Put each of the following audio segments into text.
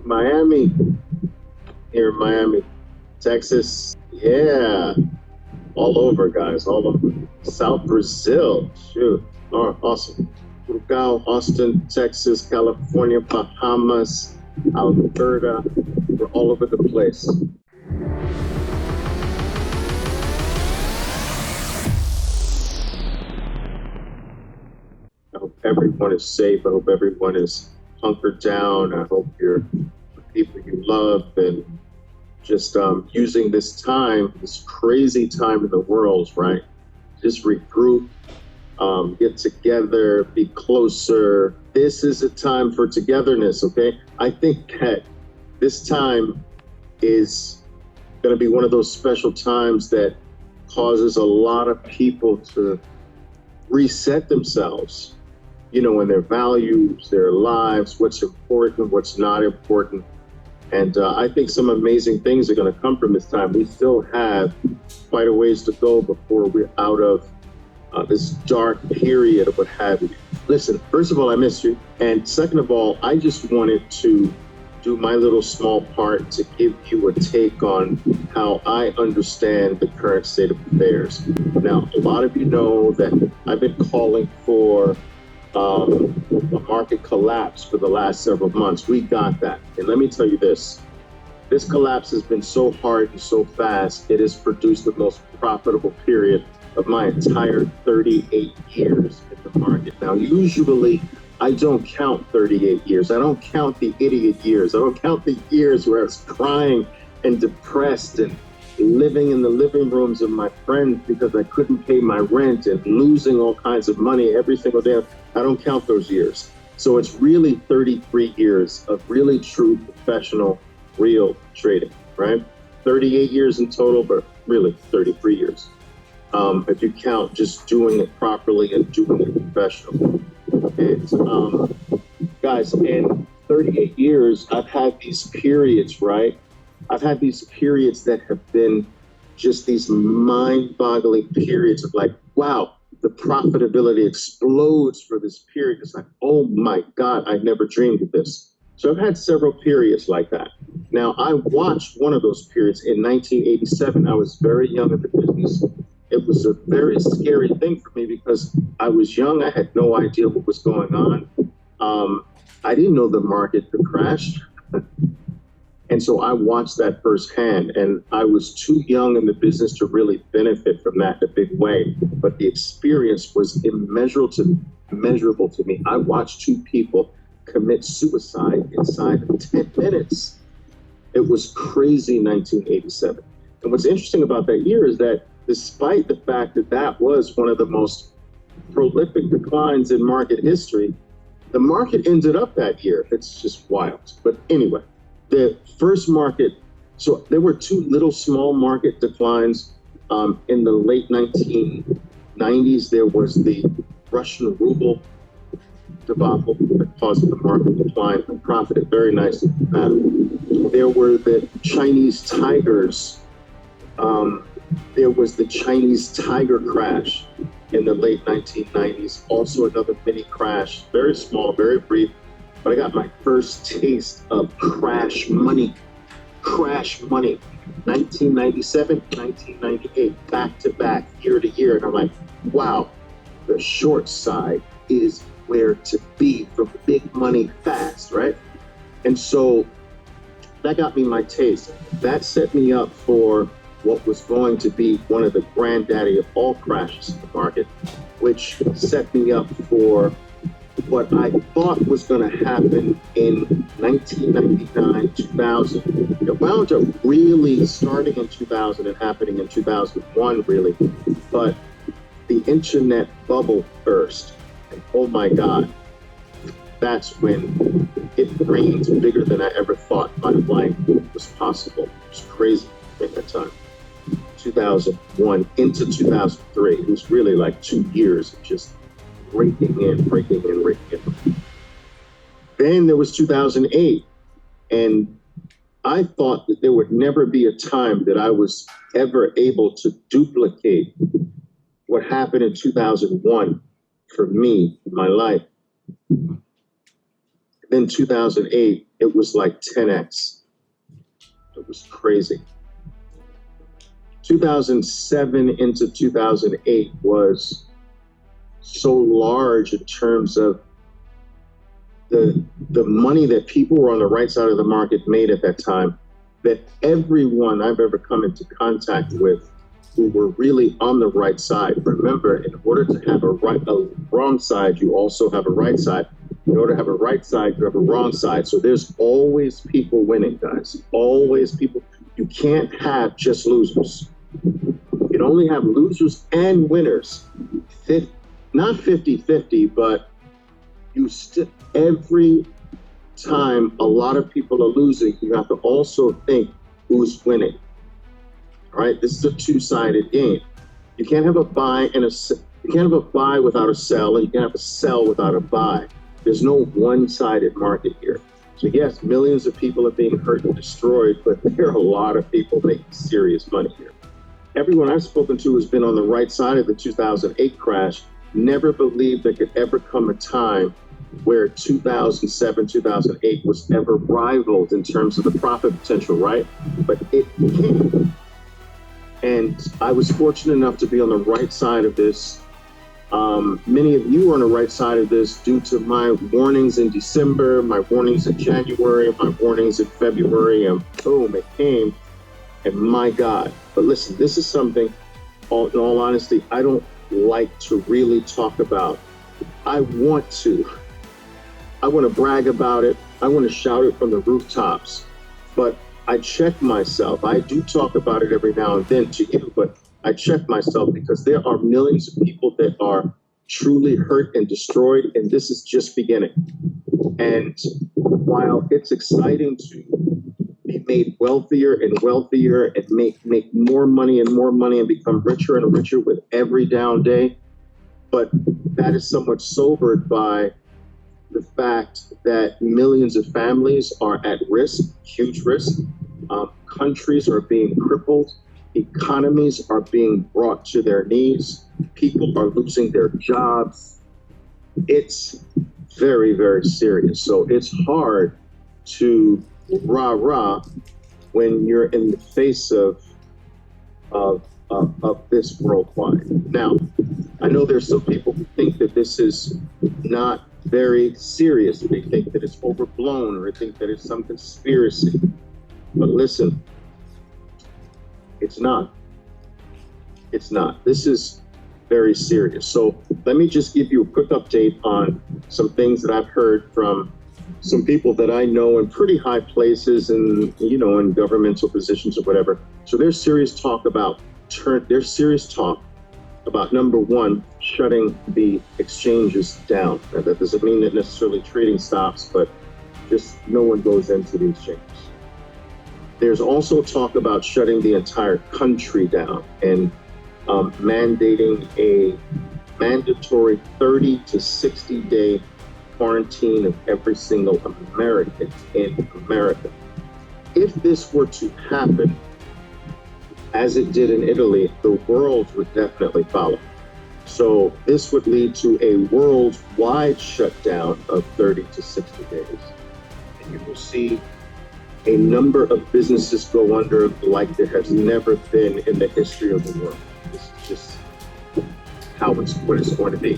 Miami, here in Miami, Texas. Yeah, all over, guys, all over. South Brazil, shoot. Oh, awesome. Curacao, Austin, Texas, California, Bahamas, Alberta. We're all over the place. I hope everyone is safe. I hope everyone is hunkered down. I hope you're the people you love and just using this time, this crazy time in the world, right? Just regroup, get together, be closer. This is a time for togetherness, okay? I think that this time is going to be one of those special times that causes a lot of people to reset themselves, you know, in their values, their lives, what's important, what's not important. And I think some amazing things are going to come from this time. We still have quite a ways to go before we're out of this dark period of what have you. Listen, first of all, I missed you. And second of all, I just wanted to do my little small part to give you a take on how I understand the current state of affairs. Now, a lot of you know that I've been calling for a market collapse for the last several months. We got that. And let me tell you this collapse has been so hard and so fast, it has produced the most profitable period of my entire 38 years in the market. Now, usually I don't count 38 years. I don't count the idiot years. I don't count the years where I was crying and depressed and living in the living rooms of my friends because I couldn't pay my rent and losing all kinds of money every single day. I don't count those years. So it's really 33 years of really true professional, real trading, right? 38 years in total, but really 33 years. If you count just doing it properly and doing it professionally. And guys, in 38 years, I've had these periods, right? I've had these periods that have been just these mind-boggling periods of like, wow, the profitability explodes for this period. It's like, oh my God, I never dreamed of this. So I've had several periods like that. Now, I watched one of those periods in 1987. I was very young in the business. It was a very scary thing for me because I was young. I had no idea what was going on. I didn't know the market could crash. And so I watched that firsthand, and I was too young in the business to really benefit from that in a big way. But the experience was immeasurable to me. I watched two people commit suicide inside of 10 minutes. It was crazy, 1987. And what's interesting about that year is that despite the fact that that was one of the most prolific declines in market history, the market ended up that year. It's just wild. But anyway, the first market, so there were two little small market declines in the late 1990s. There was the Russian ruble debacle that caused the market decline and profited very nicely from that. There were the Chinese tigers. There was the Chinese tiger crash in the late 1990s. Also another mini crash, very small, very brief. But I got my first taste of crash money. Crash money. 1997, 1998, back to back, year to year. And I'm like, wow, the short side is where to be for big money fast, right? And so that got me my taste. That set me up for what was going to be one of the granddaddy of all crashes in the market, which set me up for what I thought was going to happen in 1999, 2000. It wound up really starting in 2000 and happening in 2001, really. But the internet bubble burst. And oh my God, that's when it rained bigger than I ever thought my life was possible. It was crazy at that time. 2001 into 2003. It was really like 2 years of just breaking in. Then there was 2008, and I thought that there would never be a time that I was ever able to duplicate what happened in 2001 for me in my life. Then 2008, it was like 10x. It was crazy. 2007 into 2008 was so large in terms of the money that people were on the right side of the market made at that time, that everyone I've ever come into contact with who were really on the right side. Remember, in order to have a wrong side, you also have a right side. In order to have a right side, you have a wrong side. So there's always people winning, guys. Always people. You can't have just losers. You can only have losers and winners. Not 50-50, but every time a lot of people are losing, you have to also think who's winning. All right, this is a two-sided game. You can't have a buy and you can't have a buy without a sell, and you can't have a sell without a buy. There's no one-sided market here. So yes, millions of people are being hurt and destroyed, but there are a lot of people making serious money here. Everyone I've spoken to has been on the right side of the 2008 crash, never believed there could ever come a time where 2007, 2008 was ever rivaled in terms of the profit potential, right? But it came. And I was fortunate enough to be on the right side of this. Many of you are on the right side of this due to my warnings in December, my warnings in January, my warnings in February, and boom, it came. And my God. But listen, this is something, in all honesty, I don't like to really talk about. I want to brag about it. I want to shout it from the rooftops. But I check myself. I do talk about it every now and then to you, but I check myself because there are millions of people that are truly hurt and destroyed, and this is just beginning. And while it's exciting to be made wealthier and wealthier and make more money and become richer and richer with every down day, but that is somewhat sobered by the fact that millions of families are at risk, huge risk. Countries are being crippled. Economies are being brought to their knees. People are losing their jobs. It's very, very serious. So it's hard to rah-rah when you're in the face of this worldwide. Now, I know there's some people who think that this is not very serious. They think that it's overblown, or think that it's some conspiracy. But listen, it's not. It's not. This is very serious. So let me just give you a quick update on some things that I've heard from some people that I know in pretty high places and, in governmental positions or whatever. So there's serious talk about number one, shutting the exchanges down. Now, that doesn't mean that necessarily trading stops, but just no one goes into the exchanges. There's also talk about shutting the entire country down and mandating a mandatory 30 to 60 day quarantine of every single American in America. If this were to happen, as it did in Italy, the world would definitely follow. So this would lead to a worldwide shutdown of 30 to 60 days. And you will see a number of businesses go under like there has never been in the history of the world. This is just what it's going to be.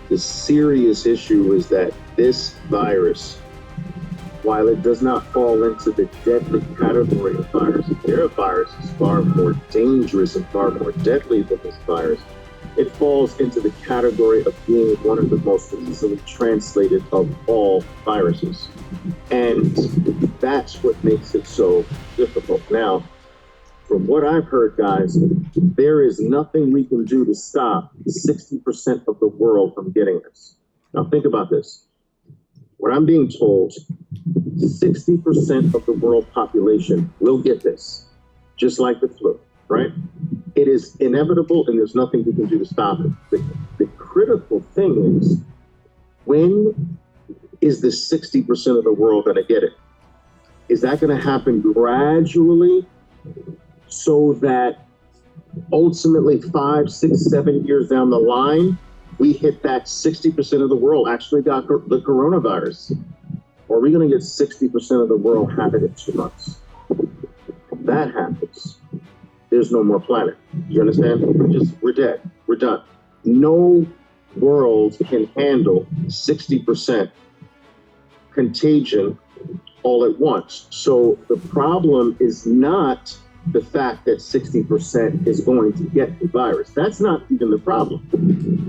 The serious issue is that this virus, while it does not fall into the deadly category of viruses, there are viruses far more dangerous and far more deadly than this virus. It falls into the category of being one of the most easily translated of all viruses. And that's what makes it so difficult. Now, from what I've heard, guys, there is nothing we can do to stop 60% of the world from getting this. Now, think about this. What I'm being told, 60% of the world population will get this, just like the flu, right? It is inevitable, and there's nothing we can do to stop it. The critical thing is, when is the 60% of the world going to get it? Is that going to happen gradually so that ultimately 5, 6, 7 years down the line, we hit that 60% of the world actually got the coronavirus. Or are we going to get 60% of the world have it in 2 months? If that happens, there's no more planet. You understand? We're dead. We're done. No world can handle 60% contagion all at once. So the problem is not the fact that 60% is going to get the virus. That's not even the problem,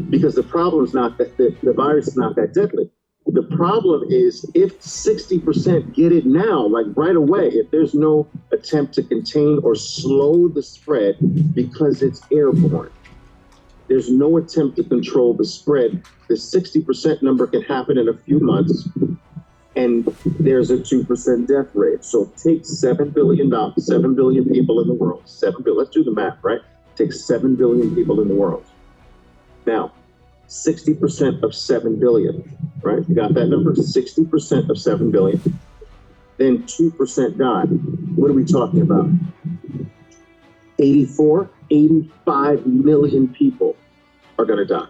because the problem is not that the virus is not that deadly. The problem is if 60% get it now, like right away, if there's no attempt to contain or slow the spread because it's airborne, there's no attempt to control the spread, the 60% number can happen in a few months, and there's a 2% death rate. So take $7 billion people in the world, 7 billion, let's do the math, right? Take 7 billion people in the world. Now, 60% of 7 billion, right? You got that number? 60% of 7 billion. Then 2% die. What are we talking about? 85 million people are going to die.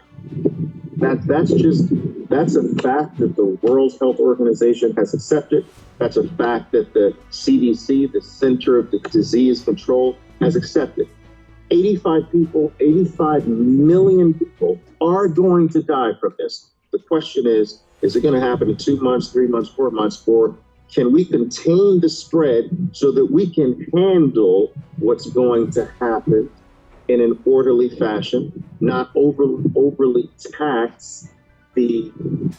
That's a fact that the World Health Organization has accepted. That's a fact that the CDC, the Center of Disease Control, has accepted. 85 million people are going to die from this. The question is it going to happen in 2 months, 3 months, 4 months, or can we contain the spread so that we can handle what's going to happen in an orderly fashion, not overly tax the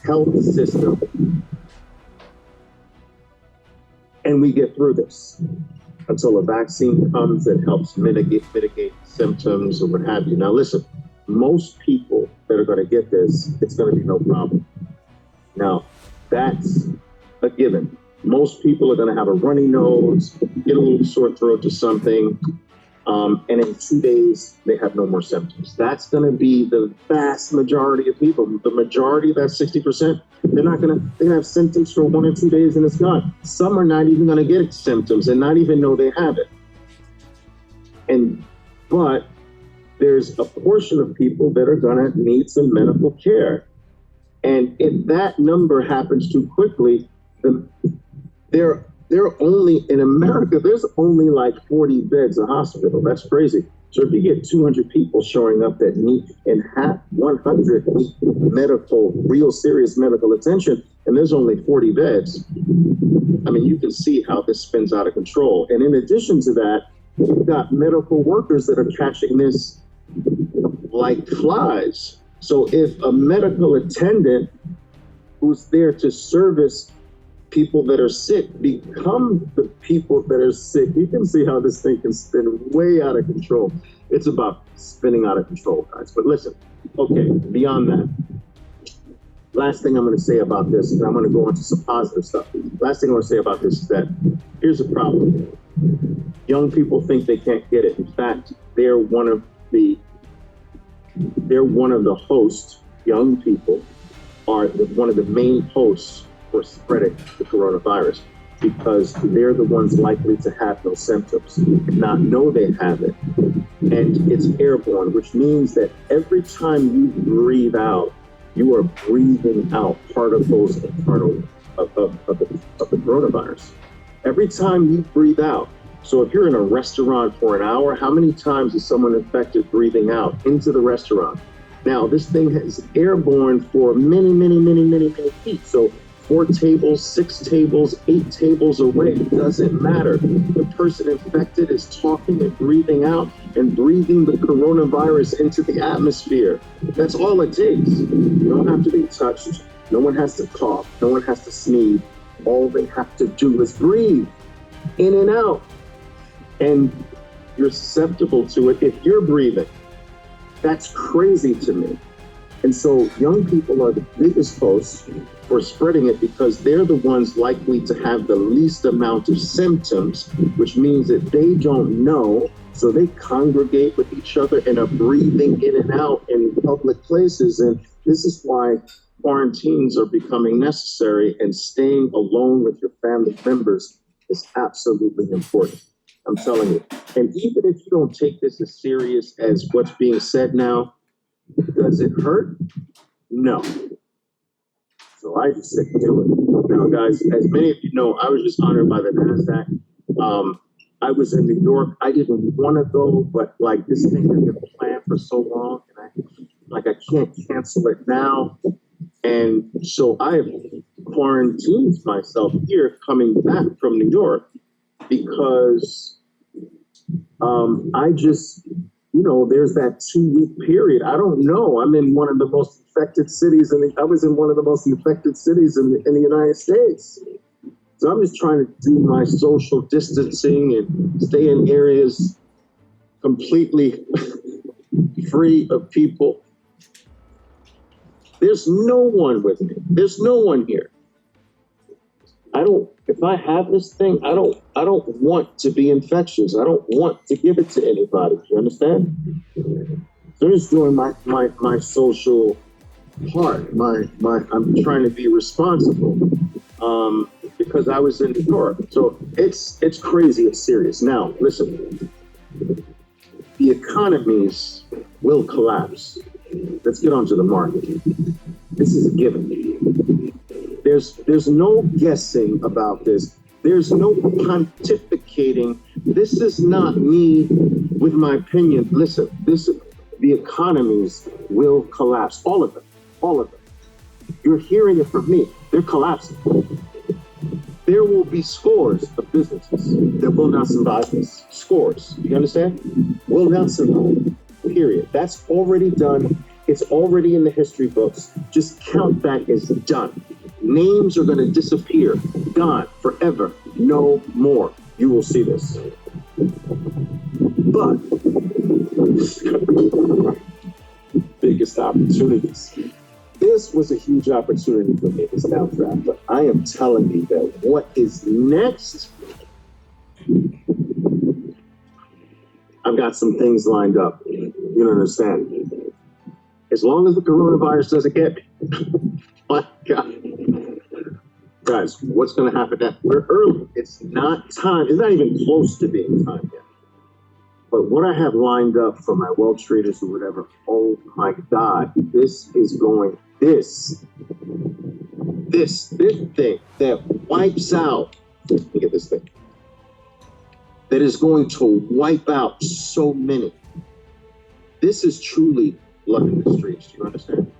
health system, and we get through this until a vaccine comes that helps mitigate symptoms or what have you. Now listen, most people that are going to get this, it's going to be no problem. Now, that's a given. Most people are going to have a runny nose, get a little sore throat or something, and in 2 days, they have no more symptoms. That's going to be the vast majority of people. The majority of that 60%, they're going to have symptoms for 1 or 2 days and it's gone. Some are not even going to get symptoms and not even know they have it. But there's a portion of people that are going to need some medical care. And if that number happens too quickly, they're only, in America, there's only like 40 beds a hospital. That's crazy. So if you get 200 people showing up that need, and 100 need real serious medical attention, and there's only 40 beds, I mean, you can see how this spins out of control. And in addition to that, you've got medical workers that are catching this like flies. So if a medical attendant who's there to service people that are sick become the people that are sick, you can see how this thing can spin way out of control. It's about spinning out of control, guys. But listen, okay, beyond that, last thing I'm going to say about this, and I'm going to go into some positive stuff. Last thing I want to say about this is that here's a problem. Young people think they can't get it. In fact, they're one of the hosts. Young people are one of the main hosts for spreading the coronavirus, because they're the ones likely to have those symptoms, not know they have it. And it's airborne, which means that every time you breathe out, you are breathing out part of those internal of the coronavirus. Every time you breathe out. So if you're in a restaurant for an hour, how many times is someone infected breathing out into the restaurant? Now, this thing is airborne for many feet. So 4 tables, 6 tables, 8 tables away, it doesn't matter. The person infected is talking and breathing out and breathing the coronavirus into the atmosphere. That's all it takes. You don't have to be touched. No one has to cough. No one has to sneeze. All they have to do is breathe in and out. And you're susceptible to it if you're breathing. That's crazy to me. And so young people are the biggest hosts for spreading it, because they're the ones likely to have the least amount of symptoms, which means that they don't know. So they congregate with each other and are breathing in and out in public places. And this is why quarantines are becoming necessary, and staying alone with your family members is absolutely important. I'm telling you. And even if you don't take this as serious as what's being said now, does it hurt? No. So I just said, do it. Now, guys, as many of you know, I was just honored by the NASDAQ. I was in New York. I didn't want to go, but like this thing has been planned for so long, and I can't cancel it now. And so I have quarantined myself here coming back from New York because I just, there's that 2 week period. I don't know. I'm in one of the most infected cities, I was in one of the most infected cities in the United States. So I'm just trying to do my social distancing and stay in areas completely free of people. There's no one with me. There's no one here. If I have this thing, I don't want to be infectious. I don't want to give it to anybody. You understand? So I'm just doing my social part. I'm trying to be responsible. Because I was in New York. So it's crazy, it's serious. Now, listen, the economies will collapse. Let's get onto the market. This is a given. There's no guessing about this. There's no pontificating. This is not me with my opinion. Listen, the economies will collapse. All of them. You're hearing it from me. They're collapsing. There will be scores of businesses that will not survive this. Scores. You understand? Will not survive. Period. That's already done. It's already in the history books. Just count that as done. Names are going to disappear. Gone. Forever. No more. You will see this. But biggest opportunities. This was a huge opportunity for me, this downdraft, but I am telling you that what is next, I've got some things lined up. You don't understand. As long as the coronavirus doesn't get me. My God. Guys, what's going to happen next? We're early. It's not time. It's not even close to being time yet. But what I have lined up for my well traders or whatever, oh my God, this thing that wipes out, look at this thing, that is going to wipe out so many. This is truly blood in the streets. Do you understand?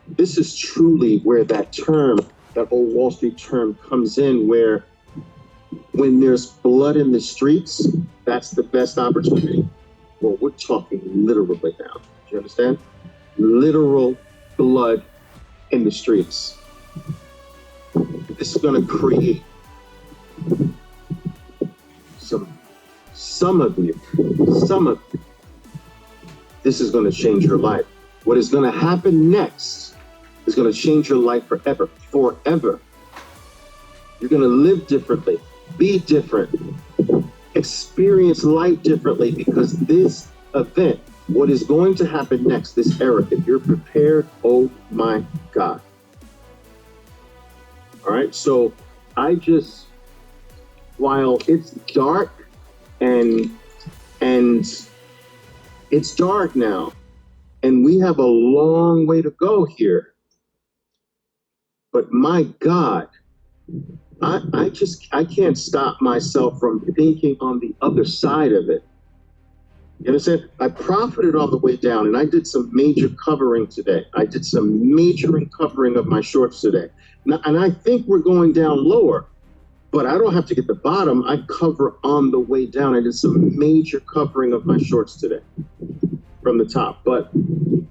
This is truly where that old Wall Street term comes in, where when there's blood in the streets, that's the best opportunity. Well, we're talking literally now. Do you understand? Literal blood in the streets. This is going to create some of you. This is going to change your life. What is going to happen next is going to change your life forever. You're going to live differently, be different, experience life differently, because this event, what is going to happen next, this era, if you're prepared, oh my God. All right, so while it's dark and it's dark now, and we have a long way to go here, but my God, I can't stop myself from thinking on the other side of it. You understand? I profited on the way down, and I did some major covering today. I did some major covering of my shorts today. Now, and I think we're going down lower, but I don't have to get the bottom. I cover on the way down. I did some major covering of my shorts today from the top. But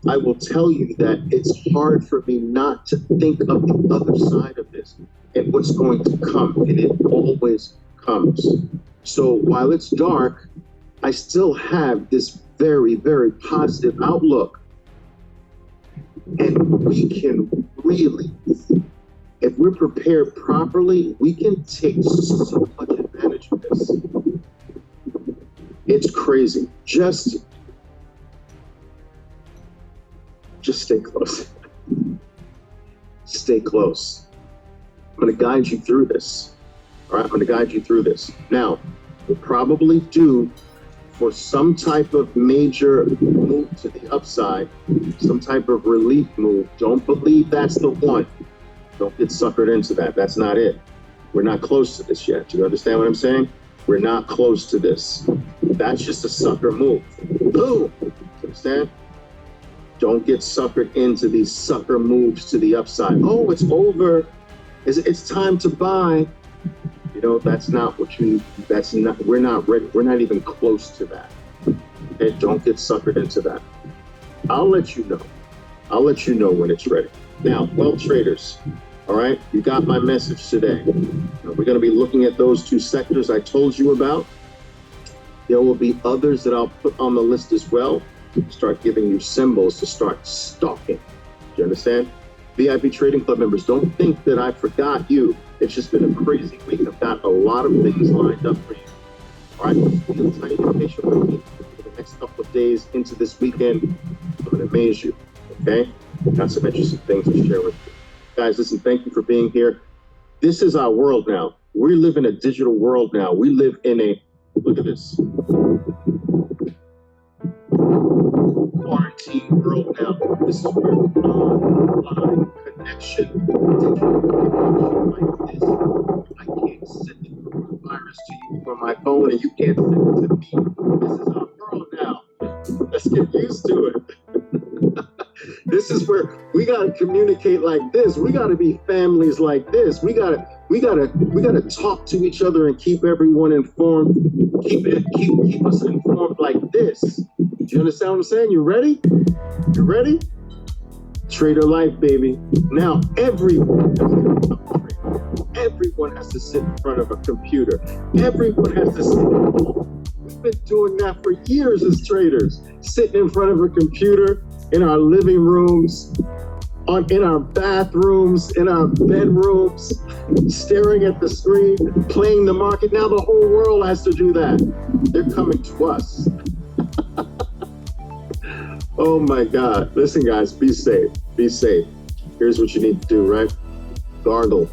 I will tell you that it's hard for me not to think of the other side of this and what's going to come, and it always comes. So while it's dark, I still have this very, very positive outlook. And we can really, if we're prepared properly, we can take so much advantage of this. It's crazy. Just stay close. Stay close. I'm going to guide you through this. All right, I'm going to guide you through this. Now, we'll probably do for some type of major move to the upside, some type of relief move. Don't believe that's the one. Don't get suckered into that. That's not it. We're not close to this yet. Do you understand what I'm saying? We're not close to this. That's just a sucker move. Boom. Understand? Don't get suckered into these sucker moves to the upside. Oh, it's over. It's time to buy. You know, that's not what you, that's not, we're not ready. We're not even close to that. Okay, don't get suckered into that. I'll let you know. I'll let you know when it's ready. Now, well, traders, all right, you got my message today. We're going to be looking at those two sectors I told you about. There will be others that I'll put on the list as well. Start giving you symbols to start stalking. Do you understand? VIP Trading Club members, don't think that I forgot you. It's just been a crazy week. I've got a lot of things lined up for you. All right, just be a tiny bit patient with me for the next couple of days into this weekend. I'm going to amaze you, okay? Got some interesting things to share with you. Guys, listen, thank you for being here. This is our world now. We live in a digital world now. We live in a, look at this, quarantine world now. This is where online connection, digital connection like this. I can't send the coronavirus to you from my phone and you can't send it to me. This is our world now. Let's get used to it. This is where we got to communicate like this. We got to be families like this. We got to talk to each other and keep everyone informed. Keep us informed like this. Do you understand what I'm saying? You ready? You ready? Trader life, baby. Now everyone has to sit in front of a computer. Everyone has to sit at home. We've been doing that for years as traders, sitting in front of a computer, in our living rooms, in our bathrooms, in our bedrooms, staring at the screen, playing the market. Now the whole world has to do that. They're coming to us. Oh my God. Listen, guys, be safe. Be safe. Here's what you need to do, right? Gargle.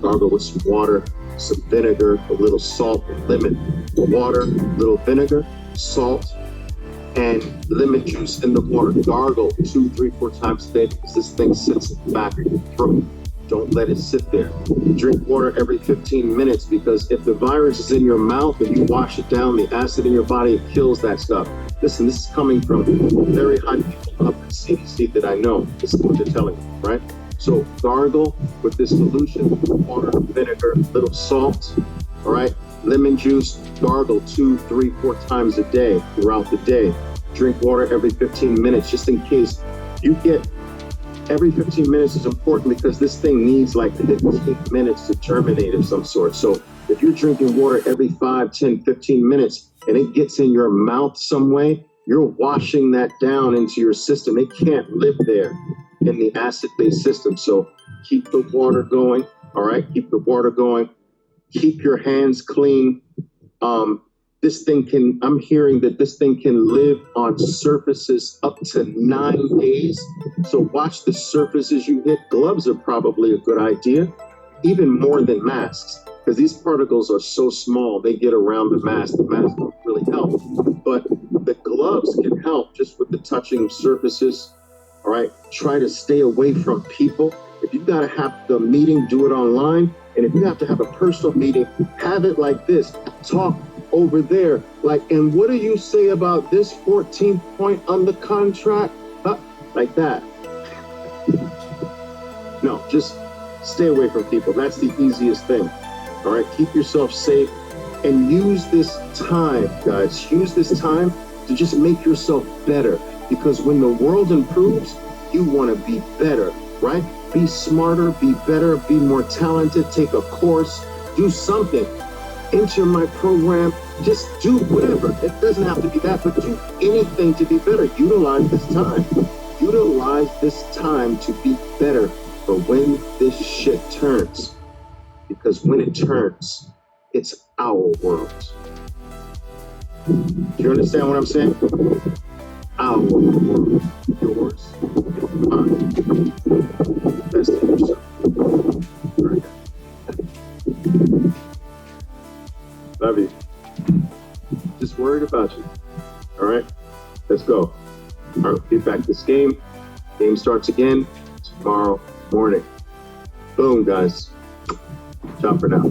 Gargle with some water, some vinegar, a little salt and lemon. Water, little vinegar, salt, and lemon juice in the water. Gargle 2, 3, 4 times a day because this thing sits in the back of your throat. Don't let it sit there. Drink water every 15 minutes because if the virus is in your mouth and you wash it down, the acid in your body, it kills that stuff. Listen, this is coming from very high people up at CDC that I know. This is what they're telling you, right? So gargle with this solution, water, vinegar, little salt, all right? Lemon juice, gargle 2, 3, 4 times a day throughout the day. Drink water every 15 minutes just in case you get, every 15 minutes is important because this thing needs like 15 minutes to germinate of some sort. So if you're drinking water every 5, 10, 15 minutes and it gets in your mouth some way, you're washing that down into your system. It can't live there in the acid-based system. So keep the water going, all right? Keep the water going. Keep your hands clean. This thing can, I'm hearing that this thing can live on surfaces up to 9 days. So watch the surfaces you hit. Gloves are probably a good idea, even more than masks, because these particles are so small, they get around the mask. The mask don't really help, but the gloves can help just with the touching of surfaces. All right, try to stay away from people. If you've got to have the meeting, do it online. And if you have to have a personal meeting, have it like this. Talk over there. Like, and what do you say about this 14th point on the contract? Like that. No, just stay away from people. That's the easiest thing. All right, keep yourself safe and use this time, guys. Use this time to just make yourself better. Because when the world improves, you want to be better, right? Be smarter, be better, be more talented, take a course, do something. Enter my program, just do whatever. It doesn't have to be that, but do anything to be better. Utilize this time. Utilize this time to be better for when this shit turns. Because when it turns, it's our world. Do you understand what I'm saying? Our world. Yours and mine. Invest in yourself. Very good. Love you. Just worried about about you. All right, let's go. All right, get back to this game. Game starts again tomorrow morning. Boom, guys. Ciao for now.